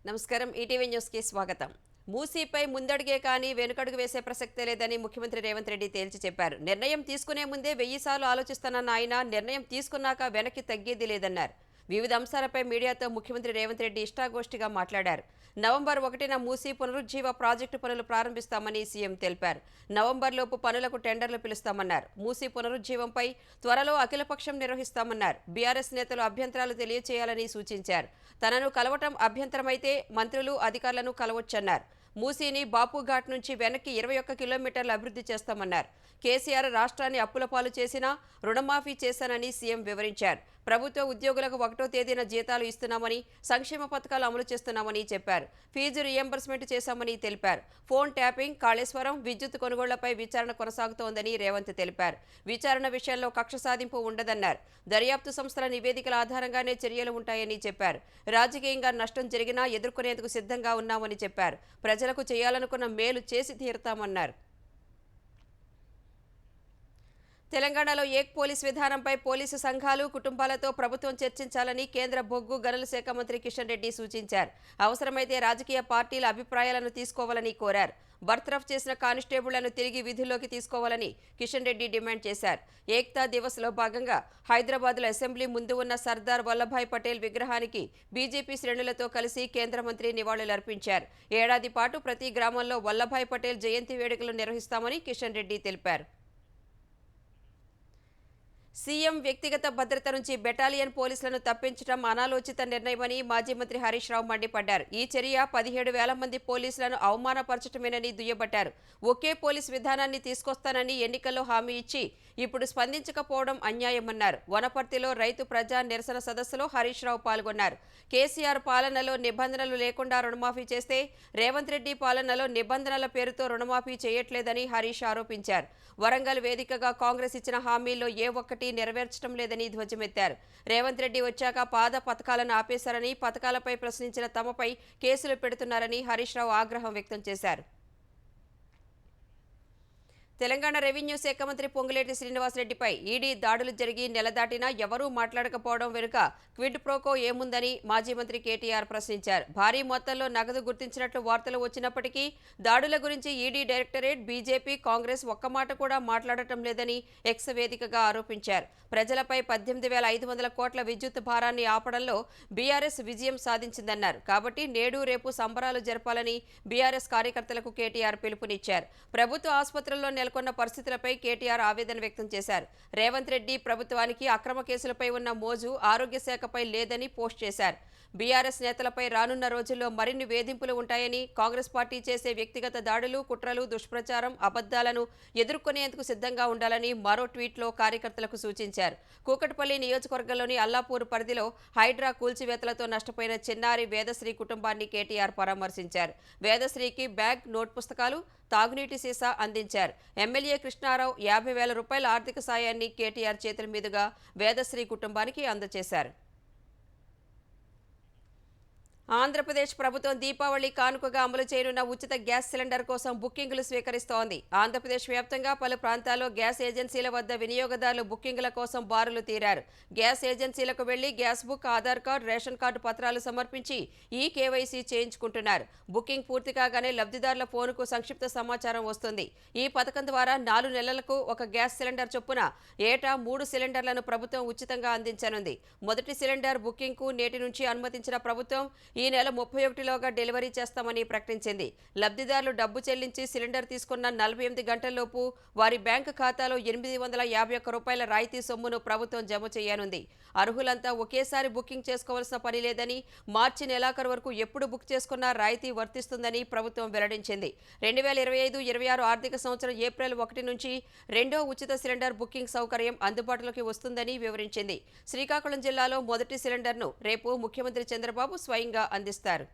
నమస్కారం ETV news కి స్వాగతం. మూసీపై ముందడుగే కానీ వెనుకడుగు వేసే ప్రసక్తే లేదని ముఖ్యమంత్రి రేవంత్ రెడ్డి తేల్చి చెప్పారు. నిర్ణయం తీసుకునే ముందే 1000 సార్లు ఆలోచిస్తానన్న ఆయన నిర్ణయం తీసుకున్నాక వెనక్కి తగ్గేది లేదన్నారు. వివిధ అంశాలపై మీడియాతో ముఖ్యమంత్రి రేవంత్ రెడ్డి ఇష్టాగోష్ఠిగా మాట్లాడారు. నవంబర్ 1న మూసీ పునరుజ్జీవ ప్రాజెక్టు పనులు ప్రారంభిస్తామని సీఎం తెలిపారు. నవంబర్లోపు పనులకు టెండర్లు పిలుస్తామన్నారు. మూసీ పునరుజ్జీవంపై త్వరలో అఖిలపక్షం నిర్వహిస్తామన్నారు. బీఆర్ఎస్ నేతలు అభ్యంతరాలు తెలియచేయాలని సూచించారు. తనను కలవటం అభ్యంతరమైతే మంత్రులు అధికారులను కలవొచ్చన్నారు. మూసీని బాపుఘాట్ నుంచి వెనక్కి 21 కిలోమీటర్లు అభివృద్ధి చేస్తామన్నారు. కేసీఆర్ రాష్ట్రాన్ని అప్పుల పాలు చేసినా రుణమాఫీ చేశానని సీఎం వివరించారు. ప్రభుత్వ ఉద్యోగులకు 1వ తేదీన జీతాలు ఇస్తున్నామని, సంక్షేమ పథకాలు అమలు చేస్తున్నామని చెప్పారు. ఫీజు రియంబర్స్మెంట్ చేశామని తెలిపారు. ఫోన్ ట్యాపింగ్, కాళేశ్వరం, విద్యుత్ కొనుగోళ్లపై విచారణ కొనసాగుతోందని రేవంత్ తెలిపారు. విచారణ విషయంలో కక్ష సాధింపు ఉండదన్నారు. దర్యాప్తు సంస్థల నివేదికల ఆధారంగానే చర్యలు ఉంటాయని చెప్పారు. రాజకీయంగా నష్టం జరిగినా ఎదుర్కొనేందుకు సిద్ధంగా ఉన్నామని చెప్పారు. ప్రజలకు చేయాలనుకున్న మేలు చేసి తీరుతామన్నారు. తెలంగాణలో ఏక్ పోలీస్ విధానంపై పోలీసు సంఘాలు, కుటుంబాలతో ప్రభుత్వం చర్చించాలని కేంద్ర బొగ్గు గనుల శాఖ మంత్రి కిషన్ రెడ్డి సూచించారు. అవసరమైతే రాజకీయ పార్టీల అభిప్రాయాలను తీసుకోవాలని కోరారు. బర్తరఫ్ చేసిన కానిస్టేబుళ్లను తిరిగి విధుల్లోకి తీసుకోవాలని కిషన్ రెడ్డి డిమాండ్ చేశారు. ఏక్తా దివస్లో భాగంగా హైదరాబాద్లో అసెంబ్లీ ముందు ఉన్న సర్దార్ వల్లభాయ్ పటేల్ విగ్రహానికి బీజేపీ శ్రేణులతో కలిసి కేంద్ర మంత్రి నివాళులర్పించారు. ఏడాది పాటు ప్రతి గ్రామంలో వల్లభాయ్ పటేల్ జయంతి వేడుకలు నిర్వహిస్తామని కిషన్ రెడ్డి తెలిపారు. సీఎం వ్యక్తిగత భద్రత నుంచి బెటాలియన్ పోలీసులను తప్పించడం అనాలోచిత నిర్ణయమని మాజీ మంత్రి హరీష్ రావు మండిపడ్డారు. ఈ చర్య 17,000 మంది పోలీసులను అవమానపరచటమేనని దుయ్యబట్టారు. ఒకే పోలీస్ విధానాన్ని తీసుకొస్తానని ఎన్నికల్లో హామీ ఇచ్చి ఇప్పుడు స్పందించకపోవడం అన్యాయమన్నారు. వనపర్తిలో రైతు ప్రజా నిరసన సదస్సులో హరీష్ రావు పాల్గొన్నారు. కేసీఆర్ పాలనలో నిబంధనలు లేకుండా రుణమాఫీ చేస్తే రేవంత్ రెడ్డి పాలనలో నిబంధనల పేరుతో రుణమాఫీ చేయట్లేదని హరీష్ ఆరోపించారు. వరంగల్ వేదికగా కాంగ్రెస్ ఇచ్చిన హామీల్లో ఏ ఒక్కటి నెరవేర్చడం లేదని ధ్వజమెత్తారు. రేవంత్ రెడ్డి వచ్చాక పాద పథకాలను ఆపేశారని, పథకాలపై ప్రశ్నించిన తమపై కేసులు పెడుతున్నారని హరీష్ రావు ఆగ్రహం వ్యక్తం చేశారు. తెలంగాణ రెవెన్యూ శాఖ మంత్రి పొంగులేటి శ్రీనివాసరెడ్డిపై ఈడీ దాడులు జరిగి నెల దాటినా ఎవరూ మాట్లాడకపోవడం వెనుక క్విడ్ ప్రోకో ఏముందని మాజీ మంత్రి కేటీఆర్ ప్రశ్నించారు. భారీ మొత్తంలో నగదు గుర్తించినట్లు వార్తలు వచ్చినప్పటికీ దాడుల గురించి ఈడీ డైరెక్టరేట్, బీజేపీ, కాంగ్రెస్ ఒక్క మాట కూడా మాట్లాడటం లేదని ఎక్స్ వేదికగా ఆరోపించారు. ప్రజలపై 18,500 కోట్ల విద్యుత్ భారాన్ని ఆపడంలో బీఆర్ఎస్ విజయం సాధించిందన్నారు. కాబట్టి నేడు రేపు సంబరాలు జరపాలని బీఆర్ఎస్ కార్యకర్తలకు కేటీఆర్ పిలుపునిచ్చారు. ప్రభుత్వ ఆసుపత్రుల్లో నెలకొన్న పరిస్థితులపై కేటీఆర్ ఆవేదన వ్యక్తం చేశారు. రేవంత్ రెడ్డి ప్రభుత్వానికి అక్రమ కేసులపై ఉన్న మోజు ఆరోగ్య శాఖపై లేదని పోస్ట్ చేశారు. బీఆర్ఎస్ నేతలపై రానున్న రోజుల్లో మరిన్ని వేధింపులు ఉంటాయని, కాంగ్రెస్ పార్టీ చేసే వ్యక్తిగత దాడులు, కుట్రలు, దుష్ప్రచారం, అబద్దాలను ఎదుర్కొనేందుకు సిద్ధంగా ఉండాలని మరో ట్వీట్లో కార్యకర్తలకు సూచించారు. కూకట్పల్లి నియోజకవర్గంలోని అల్లాపూర్ పరిధిలో హైడ్రా కూల్చివేతలతో నష్టపోయిన చిన్నారి వేదశ్రీ కుటుంబాన్ని కేటీఆర్ పరామర్శించారు. వేదశ్రీకి బ్యాగ్, నోట్ పుస్తకాలు, తాగునీటి సీసా అందించారు. ఎమ్మెల్యే కృష్ణారావు 50,000 రూపాయల ఆర్థిక సాయాన్ని కేటీఆర్ చేతుల మీదుగా వేదశ్రీ కుటుంబానికి అందజేశారు. ఆంధ్రప్రదేశ్ ప్రభుత్వం దీపావళి కానుకగా అమలు చేయనున్న ఉచిత గ్యాస్ సిలిండర్ కోసం బుకింగులు స్వీకరిస్తోంది. ఆంధ్రప్రదేశ్ వ్యాప్తంగా పలు ప్రాంతాల్లో గ్యాస్ ఏజెన్సీల వద్ద వినియోగదారులు బుకింగుల కోసం బారులు తీరారు. గ్యాస్ ఏజెన్సీలకు వెళ్లి gas book, Aadhaar card, ration card పత్రాలు సమర్పించి కేవైసీ చేయించుకుంటున్నారు. బుకింగ్ పూర్తి కాగానే లబ్ధిదారుల ఫోనుకు సంక్షిప్త సమాచారం వస్తుంది. ఈ పథకం ద్వారా 4 నెలలకు ఒక గ్యాస్ సిలిండర్ చొప్పున ఏటా 3 సిలిండర్లను ప్రభుత్వం ఉచితంగా అందించనుంది. మొదటి సిలిండర్ బుకింగ్కు నేటి నుంచి అనుమతించిన ప్రభుత్వం ఈ నెల 31లోగా డెలివరీ చేస్తామని ప్రకటించింది. లబ్ధిదారులు డబ్బు చెల్లించి సిలిండర్ తీసుకున్న 48 గంటల్లోపు వారి బ్యాంకు ఖాతాలో 851 రూపాయల రాయితీ సొమ్మును ప్రభుత్వం జమ చేయనుంది. అర్హులంతా ఒకేసారి బుకింగ్ చేసుకోవాల్సిన పని లేదని, మార్చి నెలాఖరు వరకు ఎప్పుడు బుక్ చేసుకున్నా రాయితీ వర్తిస్తుందని ప్రభుత్వం వెల్లడించింది. 2025-26 ఆర్థిక సంవత్సరం ఏప్రిల్ 1 నుంచి రెండో ఉచిత సిలిండర్ బుకింగ్ సౌకర్యం అందుబాటులోకి వస్తుందని వివరించింది. శ్రీకాకుళం జిల్లాలో మొదటి సిలిండర్ను రేపు ముఖ్యమంత్రి చంద్రబాబు స్వయంగా అందిస్తారు.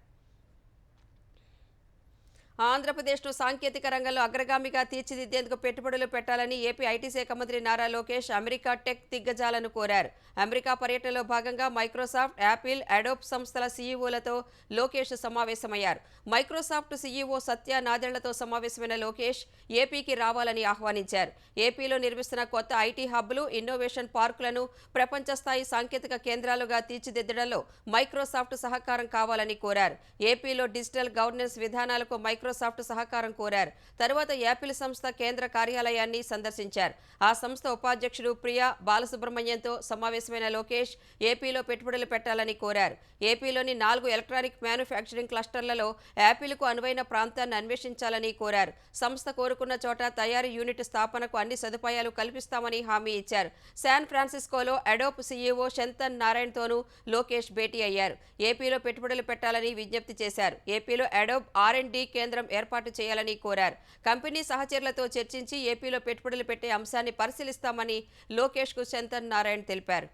ఆంధ్రప్రదేశ్ను సాంకేతిక రంగంలో అగ్రగామిగా తీర్చిదిద్దేందుకు పెట్టుబడులు పెట్టాలని ఏపీ ఐటీ శాఖ మంత్రి నారా లోకేష్ అమెరికా టెక్ దిగ్గజాలను కోరారు. అమెరికా పర్యటనలో భాగంగా మైక్రోసాఫ్ట్, యాపిల్, అడోబ్ సంస్థల సీఈఓలతో లోకేష్ సమావేశమయ్యారు. మైక్రోసాఫ్ట్ సీఈఓ సత్య నాదెళ్లతో సమావేశమైన లోకేష్ ఏపీకి రావాలని ఆహ్వానించారు. ఏపీలో నిర్మిస్తున్న కొత్త ఐటీ హబ్లు, ఇన్నోవేషన్ పార్కులను ప్రపంచ స్థాయి సాంకేతిక కేంద్రాలుగా తీర్చిదిద్దడంలో మైక్రోసాఫ్ట్ సహకారం కావాలని కోరారు. ఏపీలో డిజిటల్ గవర్నెన్స్ విధానాలకు మైక్రోసాఫ్ట్ సహకారం కోరారు. తరువాత యాపిల్ సంస్థ కేంద్ర కార్యాలయాన్ని సందర్శించారు. ఆ సంస్థ ఉపాధ్యక్షుడు ప్రియా బాలసుబ్రహ్మణ్యంతో సమావేశమైన లోకేష్ ఏపీలో పెట్టుబడులు పెట్టాలని కోరారు. ఏపీలోని 4 ఎలక్ట్రానిక్ మ్యానుఫ్యాక్చరింగ్ క్లస్టర్లలో యాపిల్కు అనువైన ప్రాంతాన్ని అన్వేషించాలని కోరారు. సంస్థ కోరుకున్న చోట తయారీ యూనిట్ స్థాపనకు అన్ని సదుపాయాలు కల్పిస్తామని హామీ ఇచ్చారు. శాన్ ఫ్రాన్సిస్కోలో అడోబ్ సీఈఓ శంతన్ నారాయణ్తోనూ లోకేష్ భేటీ అయ్యారు. ఏపీలో పెట్టుబడులు పెట్టాలని విజ్ఞప్తి చేశారు. ఏపీలో అడోబ్ R&D కేంద్రం ఏర్పాటు చేయాలని కోరారు. కంపెనీ సహచరులతో చర్చించి ఏపీలో పెట్టుబడులు పెట్టే అంశాన్ని పరిశీలిస్తామని లోకేష్కు శంతన్ నారాయణ్ తెలిపారు.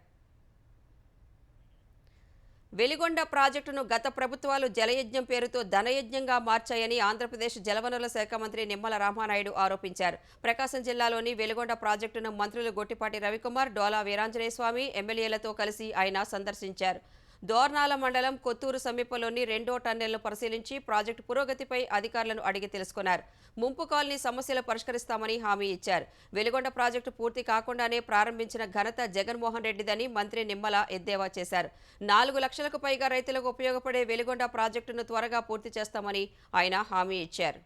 వెలిగొండ ప్రాజెక్టును గత ప్రభుత్వాలు జలయజ్ఞం పేరుతో ధనయజ్ఞంగా మార్చాయని ఆంధ్రప్రదేశ్ జలవనరుల శాఖ మంత్రి నిమ్మల రామానాయుడు ఆరోపించారు. ప్రకాశం జిల్లాలోని వెలిగొండ ప్రాజెక్టును మంత్రులు గొట్టిపాటి రవికుమార్, డోలా వీరాంజనేయస్వామి ఎమ్మెల్యేలతో కలిసి ఆయన సందర్శించారు. దోర్నాల మండలం కొత్తూరు సమీపంలోని 2వ టన్నెల్ను పరిశీలించి ప్రాజెక్టు పురోగతిపై అధికారులను అడిగి తెలుసుకున్నారు. ముంపు కాలనీ సమస్యలు పరిష్కరిస్తామని హామీ ఇచ్చారు. వెలిగొండ ప్రాజెక్టు పూర్తి కాకుండానే ప్రారంభించిన ఘనత జగన్మోహన్ రెడ్డిదని మంత్రి నిమ్మల ఎద్దేవా చేశారు. 4 లక్షలకు పైగా రైతులకు ఉపయోగపడే వెలిగొండ ప్రాజెక్టును త్వరగా పూర్తి చేస్తామని ఆయన హామీ ఇచ్చారు.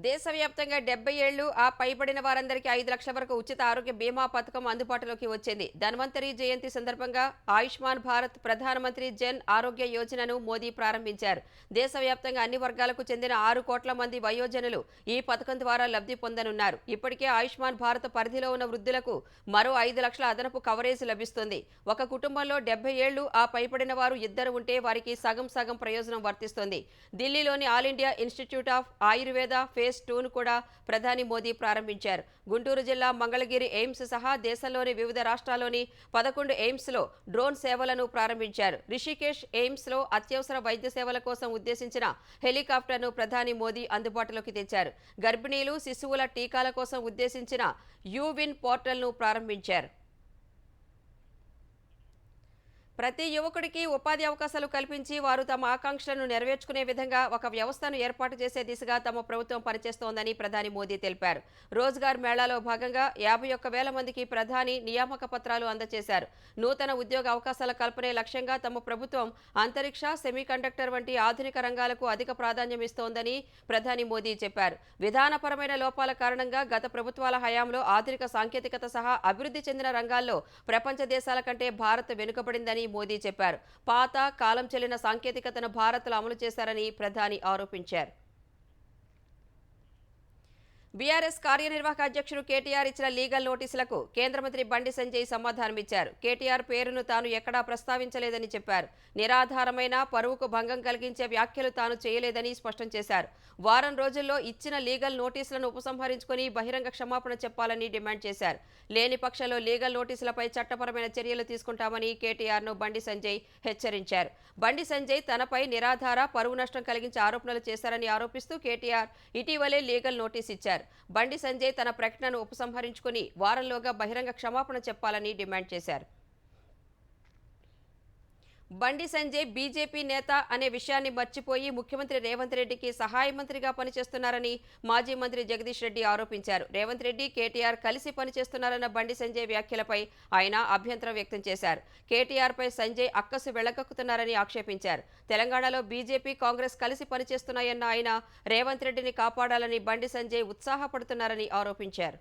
దేశవ్యాప్తంగా 70 ఏళ్లు ఆ పైబడిన వారందరికీ 5 లక్షల వరకు ఉచిత ఆరోగ్య బీమా పథకం అందుబాటులోకి వచ్చింది. ధన్వంతరి జయంతి సందర్భంగా ఆయుష్మాన్ భారత్ ప్రధానమంత్రి జన్ ఆరోగ్య యోజనను మోదీ ప్రారంభించారు. దేశవ్యాప్తంగా అన్ని వర్గాలకు చెందిన 6 కోట్ల మంది వయోజనులు ఈ పథకం ద్వారా లబ్ధి పొందనున్నారు. ఇప్పటికే ఆయుష్మాన్ భారత్ పరిధిలో ఉన్న వృద్ధులకు మరో 5 లక్షల అదనపు కవరేజ్ లభిస్తుంది. ఒక కుటుంబంలో 70 ఏళ్లు ఆ పైబడిన వారు ఇద్దరు ఉంటే వారికి సగం సగం ప్రయోజనం వర్తిస్తుంది. ఢిల్లీలోని All India Institute of Ayurveda phase 2ను కూడా ప్రధాని మోదీ ప్రారంభించారు. గుంటూరు జిల్లా మంగళగిరి ఎయిమ్స్ సహా దేశంలోని వివిధ రాష్ట్రాల్లోని 11 ఎయిమ్స్లో డ్రోన్ సేవలను ప్రారంభించారు. రిషికేశ్ ఎయిమ్స్లో అత్యవసర వైద్య సేవల కోసం ఉద్దేశించిన హెలికాప్టర్ను ప్రధాని మోదీ అందుబాటులోకి తెచ్చారు. గర్భిణీలు, శిశువుల టీకాల కోసం ఉద్దేశించిన యూవిన్ పోర్టల్ను ప్రారంభించారు. ప్రతి యువకుడికి ఉపాధి అవకాశాలు కల్పించి వారు తమ ఆకాంక్షలను నెరవేర్చుకునే విధంగా ఒక వ్యవస్థను ఏర్పాటు చేసే దిశగా తమ ప్రభుత్వం పనిచేస్తోందని ప్రధాని మోదీ తెలిపారు. రోజ్గార్ మేళాలో భాగంగా 51,000 మందికి ప్రధాని నియామక పత్రాలు అందజేశారు. నూతన ఉద్యోగ అవకాశాల కల్పనే లక్ష్యంగా తమ ప్రభుత్వం అంతరిక్ష, సెమీకండక్టర్ వంటి ఆధునిక రంగాలకు అధిక ప్రాధాన్యం ఇస్తోందని ప్రధాని మోదీ చెప్పారు. విధానపరమైన లోపాల కారణంగా గత ప్రభుత్వాల హయాంలో ఆధునిక సాంకేతికత సహా అభివృద్ధి చెందిన రంగాల్లో ప్రపంచ దేశాల కంటే భారత్ వెనుకబడిందని మోదీ చెప్పారు. పాత కాలం చెల్లిన సాంకేతికతను భారత్లో అమలు చేశారని ప్రధాని ఆరోపించారు. బీఆర్ఎస్ కార్యనిర్వాహక అధ్యక్షుడు కేటీఆర్ ఇచ్చిన లీగల్ నోటీసులకు కేంద్ర మంత్రి బండి సంజయ్ సమాధానమిచ్చారు. కేటీఆర్ పేరును తాను ఎక్కడా ప్రస్తావించలేదని చెప్పారు. నిరాధారమైన, పరువుకు భంగం కలిగించే వ్యాఖ్యలు తాను చేయలేదని స్పష్టం చేశారు. వారం రోజుల్లో ఇచ్చిన లీగల్ నోటీసులను ఉపసంహరించుకుని బహిరంగ క్షమాపణ చెప్పాలని డిమాండ్ చేశారు. లేని పక్షంలో లీగల్ నోటీసులపై చట్టపరమైన చర్యలు తీసుకుంటామని కేటీఆర్ను బండి సంజయ్ హెచ్చరించారు. బండి సంజయ్ తనపై నిరాధార, పరువు నష్టం కలిగించే ఆరోపణలు చేశారని ఆరోపిస్తూ కేటీఆర్ ఇటీవలే లీగల్ నోటీస్ ఇచ్చారు. బండి సంజయ్ తన ప్రకటనను ఉపసంహరించుకుని వారంలోగా బహిరంగ క్షమాపణ చెప్పాలని డిమాండ్ చేశారు. బండి సంజయ్ బీజేపీ నేత అనే విషయాన్ని మర్చిపోయి ముఖ్యమంత్రి రేవంత్ రెడ్డికి సహాయ మంత్రిగా పనిచేస్తున్నారని మాజీ మంత్రి జగదీష్ రెడ్డి ఆరోపించారు. రేవంత్ రెడ్డి, కేటీఆర్ కలిసి పనిచేస్తున్నారన్న బండి సంజయ్ వ్యాఖ్యలపై ఆయన అభ్యంతరం వ్యక్తం చేశారు. కేటీఆర్పై సంజయ్ అక్కసు వెళ్లగక్కుతున్నారని ఆక్షేపించారు. తెలంగాణలో బీజేపీ, కాంగ్రెస్ కలిసి పనిచేస్తున్నాయన్న ఆయన రేవంత్ రెడ్డిని కాపాడాలని బండి సంజయ్ ఉత్సాహపడుతున్నారని ఆరోపించారు.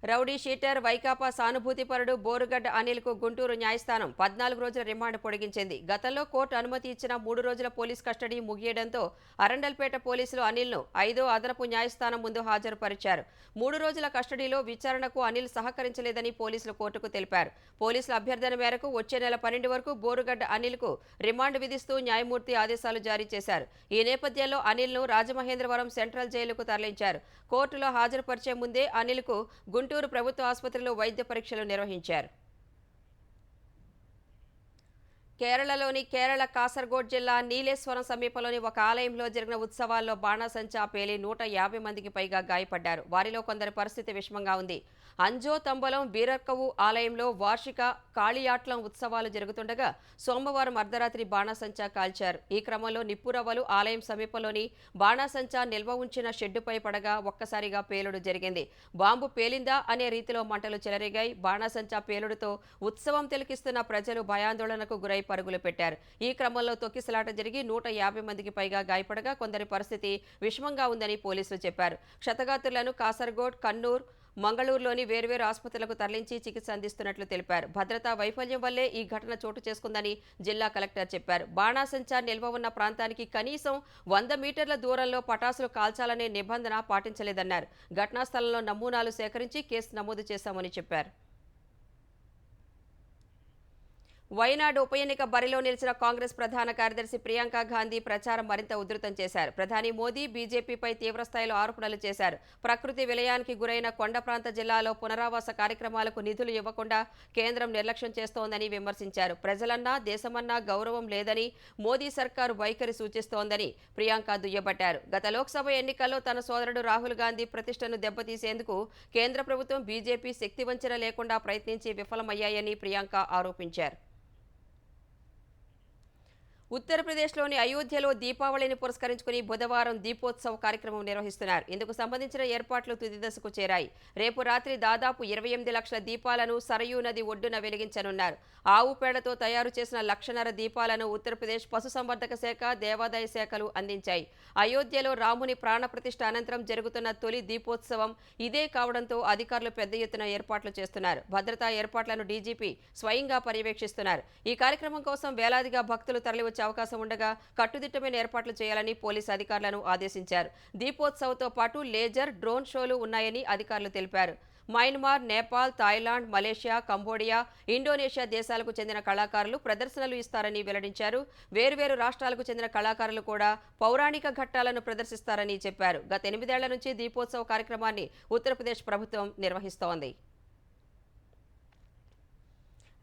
రౌడీ షీటర్, వైకాపా సానుభూతిపరుడు బోరుగడ్డ అనిల్కు గుంటూరు న్యాయస్థానం 14 రోజుల రిమాండ్ పొడిగించింది. గతంలో కోర్టు అనుమతి ఇచ్చిన 3 రోజుల పోలీస్ కస్టడీ ముగియడంతో అరండల్పేట పోలీసులు అనిల్ను 5వ అదనపు న్యాయస్థానం ముందు హాజరుపరిచారు. 3 రోజుల కస్టడీలో విచారణకు అనిల్ సహకరించలేదని పోలీసులు కోర్టుకు తెలిపారు. పోలీసుల అభ్యర్థన మేరకు వచ్చే నెల 12 వరకు బోరుగడ్డ అనిల్కు రిమాండ్ విధిస్తూ న్యాయమూర్తి ఆదేశాలు జారీ చేశారు. ఈ నేపథ్యంలో అనిల్ను రాజమహేంద్రవరం సెంట్రల్ జైలుకు తరలించారు. కోర్టులో హాజరుపరిచే ముందే అనిల్కు గుంటూరు ప్రభుత్వ ఆసుపత్రిలో వైద్య పరీక్షలు నిర్వహించారు. కేరళలోని కేరళ కాసర్గోడ్ జిల్లా నీలేశ్వరం సమీపంలోని ఒక ఆలయంలో జరిగిన ఉత్సవాల్లో బాణాసంచా పేలి 150 మందికి పైగా గాయపడ్డారు. వారిలో కొందరి పరిస్థితి విషమంగా ఉంది. అంజో తంబలం బీరక్కవు ఆలయంలో వార్షిక కాళియాట్లం ఉత్సవాలు జరుగుతుండగా సోమవారం అర్ధరాత్రి బాణాసంచా కాల్చారు. ఈ క్రమంలో నిప్పురవ్వలు ఆలయం సమీపంలోని బాణాసంచా నిల్వ ఉంచిన షెడ్డుపై పడగా ఒక్కసారిగా పేలుడు జరిగింది. బాంబు పేలిందా అనే రీతిలో మంటలు చెలరేగాయి. బాణాసంచా పేలుడుతో ఉత్సవం తిలకిస్తున్న ప్రజలు భయాందోళనకు గురై పరుగులు పెట్టారు. ఈ క్రమంలో తొక్కిసలాట జరిగి 150 మందికి పైగా గాయపడగా కొందరి పరిస్థితి విషమంగా ఉందని పోలీసులు చెప్పారు. క్షతగాత్రులను కాసర్గోడ్, కన్నూర్, మంగళూరులోని వేర్వేరు ఆసుపత్రులకు తరలించి చికిత్స అందిస్తున్నట్లు తెలిపారు. భద్రతా వైఫల్యం వల్లే ఈ ఘటన చోటు చేసుకుందని జిల్లా కలెక్టర్ చెప్పారు. బాణాసంచా నిల్వ ఉన్న ప్రాంతానికి కనీసం 100 మీటర్ల దూరంలో పటాసులు కాల్చాలనే నిబంధన పాటించలేదన్నారు. ఘటనా స్థలంలో నమూనాలు సేకరించి కేసు నమోదు చేశామని చెప్పారు. వైనాడు ఉప ఎన్నిక బరిలో నిలిచిన కాంగ్రెస్ ప్రధాన కార్యదర్శి ప్రియాంక గాంధీ ప్రచారం మరింత ఉధృతం చేశారు. ప్రధాని మోదీ బీజేపీపై తీవ్రస్థాయిలో ఆరోపణలు చేశారు. ప్రకృతి విలయానికి గురైన కొండ ప్రాంత జిల్లాలో పునరావాస కార్యక్రమాలకు నిధులు ఇవ్వకుండా కేంద్రం నిర్లక్ష్యం చేస్తోందని విమర్శించారు. ప్రజలన్నా దేశమన్నా గౌరవం లేదని మోదీ సర్కారు వైఖరి సూచిస్తోందని ప్రియాంక దుయ్యబట్టారు. గత లోక్సభ ఎన్నికల్లో తన సోదరుడు రాహుల్ గాంధీ ప్రతిష్టను దెబ్బతీసేందుకు కేంద్ర ప్రభుత్వం బీజేపీ శక్తివంచన లేకుండా ప్రయత్నించి విఫలమయ్యాయని ప్రియాంక ఆరోపించారు. ఉత్తరప్రదేశ్లోని అయోధ్యలో దీపావళిని పురస్కరించుకుని బుధవారం దీపోత్సవ్ కార్యక్రమం నిర్వహిస్తున్నారు. ఇందుకు సంబంధించిన ఏర్పాట్లు తుది దశకు చేరాయి. రేపు రాత్రి దాదాపు 28 లక్షల దీపాలను సరయూ నది ఒడ్డున వెలిగించనున్నారు. ఆవు పేడతో తయారు చేసిన 1.5 లక్షల దీపాలను ఉత్తరప్రదేశ్ పశుసంవర్ధక శాఖ, దేవాదాయ శాఖలు అందించాయి. అయోధ్యలో రాముని ప్రాణప్రతిష్ఠ అనంతరం జరుగుతున్న తొలి దీపోత్సవం ఇదే కావడంతో అధికారులు పెద్ద ఎత్తున ఏర్పాట్లు చేస్తున్నారు. భద్రతా ఏర్పాట్లను డీజీపీ స్వయంగా పర్యవేక్షిస్తున్నారు. ఈ కార్యక్రమం కోసం వేలాదిగా భక్తులు తరలివచ్చే అవకాశం ఉండగా కట్టుదిట్టమైన ఏర్పాట్లు చేయాలని పోలీసు అధికారులను ఆదేశించారు. దీపోత్సవ్తో పాటు లేజర్, డ్రోన్ షోలు ఉన్నాయని అధికారులు తెలిపారు. Myanmar, Nepal, Thailand, Malaysia, Cambodia, Indonesia దేశాలకు చెందిన కళాకారులు ప్రదర్శనలు ఇస్తారని వెల్లడించారు. వేర్వేరు రాష్ట్రాలకు చెందిన కళాకారులు కూడా పౌరాణిక ఘట్టాలను ప్రదర్శిస్తారని చెప్పారు. గత 8 ఏళ్ల నుంచి దీపోత్సవ కార్యక్రమాన్ని ఉత్తరప్రదేశ్ ప్రభుత్వం నిర్వహిస్తోంది.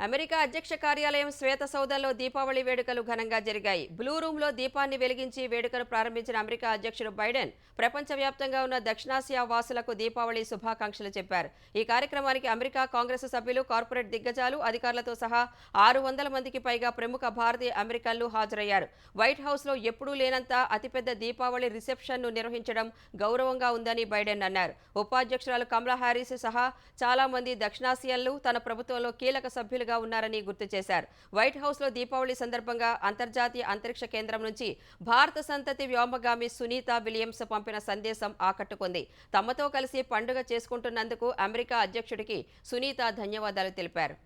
అమెరికా అధ్యక్ష కార్యాలయం శ్వేత సౌధంలో దీపావళి వేడుకలు ఘనంగా జరిగాయి. బ్లూ రూమ్లో దీపాన్ని వెలిగించి వేడుకను ప్రారంభించిన అమెరికా అధ్యక్షుడు బైడెన్ ప్రపంచవ్యాప్తంగా ఉన్న దక్షిణాసియా వాసులకు దీపావళి శుభాకాంక్షలు చెప్పారు. ఈ కార్యక్రమానికి అమెరికా కాంగ్రెస్ సభ్యులు, కార్పొరేట్ దిగ్గజాలు, అధికారులతో సహా 600 మందికి పైగా ప్రముఖ భారతీయ అమెరికన్లు హాజరయ్యారు. వైట్ హౌస్లో ఎప్పుడూ లేనంత అతిపెద్ద దీపావళి రిసెప్షన్ను నిర్వహించడం గౌరవంగా ఉందని బైడెన్ అన్నారు. ఉపాధ్యక్షురాలు కమలా హ్యారిస్ సహా చాలా మంది దక్షిణాసియన్లు తన ప్రభుత్వంలో కీలక సభ్యులుగా ఉన్నారని గుర్తు చేశారు. వైట్ హౌస్లో దీపావళి సందర్భంగా అంతర్జాతీయ అంతరిక్ష కేంద్రం నుంచి భారత సంతతి వ్యోమగామి సునీత విలియమ్స్ పంపిన సందేశం ఆకట్టుకుంది. తమతో కలిసి పండుగ చేసుకుంటున్నందుకు అమెరికా అధ్యక్షుడికి సునీత ధన్యవాదాలు తెలిపారు.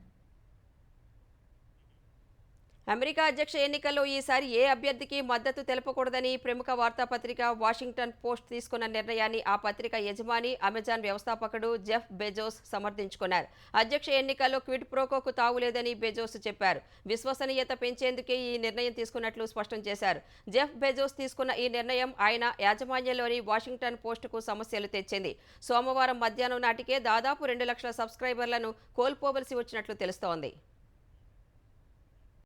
అమెరికా అధ్యక్ష ఎన్నికల్లో ఈసారి ఏ అభ్యర్థికి మద్దతు తెలపకూడదని ప్రముఖ వార్తాపత్రిక వాషింగ్టన్ పోస్ట్ తీసుకున్న నిర్ణయాన్ని ఆ పత్రిక యజమాని, అమెజాన్ వ్యవస్థాపకుడు జెఫ్ బెజోస్ సమర్థించుకున్నారు. అధ్యక్ష ఎన్నికల్లో క్విడ్ ప్రోకోకు తావులేదని బెజోస్ చెప్పారు. విశ్వసనీయత పెంచేందుకే ఈ నిర్ణయం తీసుకున్నట్లు స్పష్టం చేశారు. జెఫ్ బెజోస్ తీసుకున్న ఈ నిర్ణయం ఆయన యాజమాన్యంలోని వాషింగ్టన్ పోస్టుకు సమస్యలు తెచ్చింది. సోమవారం మధ్యాహ్నం నాటికే దాదాపు 2 లక్షల సబ్స్క్రైబర్లను కోల్పోవలసి వచ్చినట్లు తెలుస్తోంది.